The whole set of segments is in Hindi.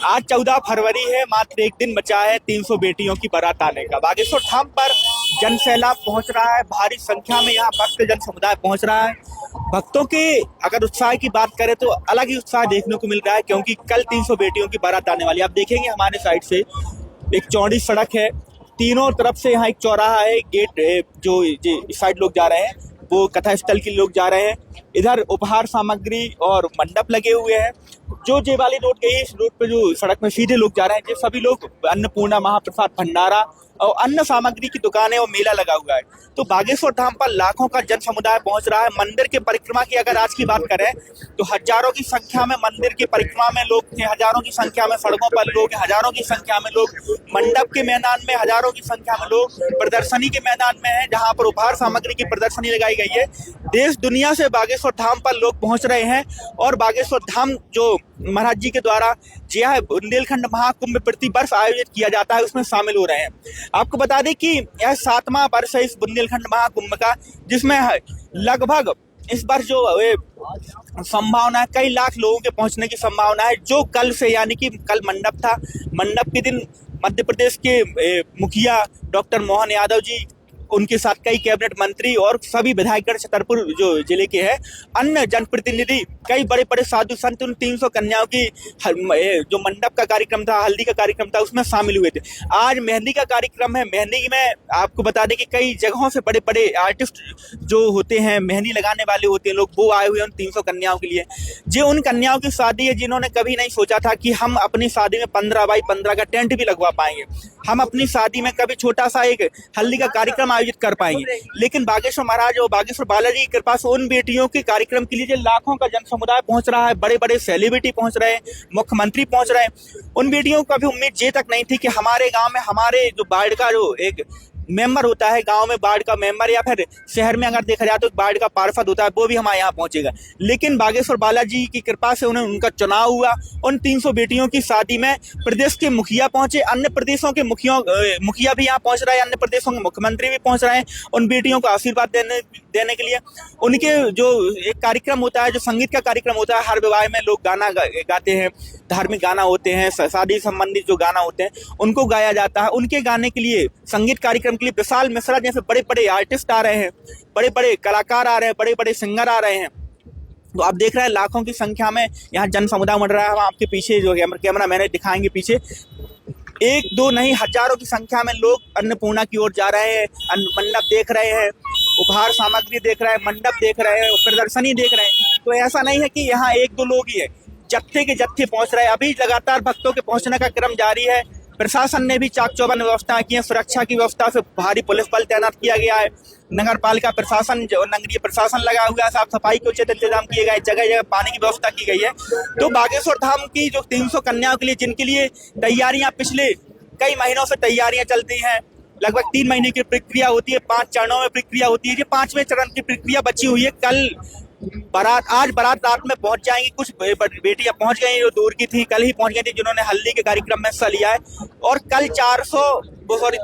आज 14 फरवरी है। मात्र एक दिन बचा है 300 बेटियों की बारात आने का। बागेश्वर धाम पर जन सैलाब पहुंच रहा है, भारी संख्या में यहाँ भक्त जन समुदाय पहुंच रहा है। भक्तों के अगर उत्साह की बात करें तो अलग ही उत्साह देखने को मिल रहा है, क्योंकि कल 300 बेटियों की बारात आने वाली है। आप देखेंगे हमारे साइड से एक चौड़ी सड़क है, तीनों तरफ से यहाँ एक चौराहा है, गेट जो इस साइड लोग जा रहे हैं वो कथा स्थल के लोग जा रहे हैं। इधर उपहार सामग्री और मंडप लगे हुए हैं। जो जे वाली रोड गई, इस रोड पे जो सड़क में सीधे लोग जा रहे हैं, ये सभी लोग अन्नपूर्णा महाप्रसाद भंडारा और अन्य सामग्री की दुकानें और मेला लगा हुआ है। तो बागेश्वर धाम पर लाखों का जन समुदाय पहुंच रहा है। मंदिर के परिक्रमा की अगर आज की बात करें तो हजारों की संख्या में मंदिर की परिक्रमा में लोग थे, हजारों की संख्या में सड़कों पर लोग, हजारों की संख्या में लोग मंडप के मैदान में, हजारों की संख्या में लोग प्रदर्शनी के मैदान में है, जहां पर उपहार सामग्री की प्रदर्शनी लगाई गई है। देश दुनिया से बागेश्वर धाम पर लोग पहुंच रहे हैं और बागेश्वर धाम जो महाराज जी के द्वारा यह बुंदेलखंड महाकुंभ प्रति वर्ष आयोजित किया जाता है, उसमें शामिल हो रहे हैं। आपको बता दें कि यह 7वां वर्ष है इस बुंदेलखंड महाकुंभ का, जिसमें लगभग इस वर्ष जो संभावना है कई लाख लोगों के पहुंचने की संभावना है। जो कल से, यानी कि कल मंडप था, मंडप के दिन मध्य प्रदेश के मुखिया डॉक्टर मोहन यादव जी, उनके साथ कई कैबिनेट मंत्री और सभी विधायकगण छतरपुर जो जिले के हैं, अन्य जनप्रतिनिधि, कई बड़े बड़े साधु संत, उन 300 कन्याओं की जो मंडप का कार्यक्रम था, हल्दी का कार्यक्रम था, उसमें शामिल हुए थे। आज मेहंदी का कार्यक्रम है। मेहंदी में आपको बता दें कि कई जगहों से बड़े बड़े आर्टिस्ट जो होते हैं, मेहंदी लगाने वाले होते हैं लोग, वो आए हुए हैं उन 300 कन्याओं के लिए। जो उन कन्याओं की शादी है जिन्होंने कभी नहीं सोचा था कि हम अपनी शादी में 15 बाई 15 का टेंट भी लगवा पाएंगे, हम अपनी शादी में कभी छोटा सा एक हल्दी का कार्यक्रम आयोजित कर पाएंगे। लेकिन बागेश्वर महाराज और बागेश्वर बालाजी की कृपा से उन बेटियों के कार्यक्रम के लिए लाखों का जन समुदाय पहुंच रहा है, बड़े बड़े सेलिब्रिटी पहुंच रहे हैं, मुख्यमंत्री पहुंच रहे हैं। उन बेटियों को कभी उम्मीद ये तक नहीं थी कि हमारे गांव में हमारे जो वार्ड का जो एक मेंबर होता है, गांव में वार्ड का मेंबर, या फिर शहर में अगर देखा जाए तो वार्ड का पार्षद होता है, वो भी हमारे यहाँ पहुंचेगा। लेकिन बागेश्वर बालाजी की कृपा से उनका चुनाव हुआ। उन 300 बेटियों की शादी में प्रदेश के मुखिया पहुंचे, अन्य प्रदेशों के मुखिया भी यहाँ पहुंच रहे हैं, अन्य प्रदेशों के मुख्यमंत्री भी पहुंच रहे हैं उन बेटियों को आशीर्वाद देने के लिए। उनके जो एक कार्यक्रम होता है, जो संगीत का कार्यक्रम होता है, हर विवाह में लोग गाना गाते हैं, धार्मिक गाना होते हैं, शादी संबंधित जो गाना होते हैं उनको गाया जाता है। उनके गाने के लिए, संगीत कार्यक्रम के लिए विशाल मिश्रा जैसे बड़े बड़े आर्टिस्ट आ रहे हैं, बड़े बड़े कलाकार आ रहे हैं, बड़े बड़े सिंगर आ रहे हैं। तो आप देख रहे हैं लाखों की संख्या में यहाँ जन समुदाय उमड़ रहा है। हम आपके पीछे जो कैमरा मैंने दिखाएंगे, पीछे एक दो नहीं हजारों की संख्या में लोग अन्नपूर्णा की ओर जा रहे हैं, मंडप देख रहे हैं, उपहार सामग्री देख रहे हैं, मंडप देख रहे हैं, प्रदर्शनी देख रहे हैं। तो ऐसा नहीं है कि यहाँ एक दो लोग ही है, जत्थे के जत्थे पहुंच रहे हैं। अभी लगातार भक्तों के पहुंचने का क्रम जारी है। प्रशासन ने भी चाक चौबंद व्यवस्था की है, सुरक्षा की व्यवस्था से भारी पुलिस बल तैनात किया गया है। नगर पालिका प्रशासन जो नगरीय प्रशासन लगा हुआ है, साफ सफाई के उचित इंतजाम किए गए, जगह जगह पानी की व्यवस्था की गई है। तो बागेश्वर धाम की जो 300 कन्याओं के लिए, जिनके लिए तैयारियां पिछले कई महीनों से तैयारियां चलती हैं, लगभग 3 महीने की प्रक्रिया होती है, 5 चरणों में प्रक्रिया होती है। ये 5वें चरण की प्रक्रिया बची हुई है। कल आज बारात रात में पहुंच जाएंगी। कुछ बेटियां पहुंच गई जो दूर की थी, कल ही पहुंच गई थी, जिन्होंने हल्दी के कार्यक्रम में हिस्सा लिया है। और कल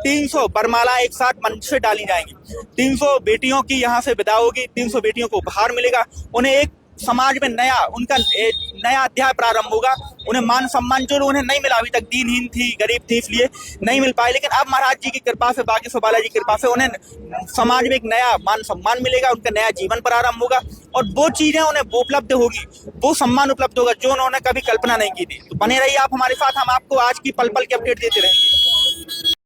300 बरमाला एक साथ मंच से डाली जाएंगी। 300 बेटियों की यहाँ से विदा होगी, 300 बेटियों को उपहार मिलेगा। उन्हें एक समाज में उनका नया अध्याय प्रारंभ होगा। उन्हें मान सम्मान जो उन्हें नहीं मिला, अभी तक दीनहीन थी, गरीब थी, इसलिए नहीं मिल पाए। लेकिन अब महाराज जी की कृपा से, बागेश्वर बालाजी की कृपा से उन्हें समाज में एक नया मान सम्मान मिलेगा, उनका नया जीवन प्रारंभ होगा और वो चीजें उन्हें वो उपलब्ध होगी, वो सम्मान उपलब्ध होगा जो उन्होंने कभी कल्पना नहीं की थी। तो बने रहिए आप हमारे साथ, हम आपको आज की पल पल की अपडेट देते रहेंगे।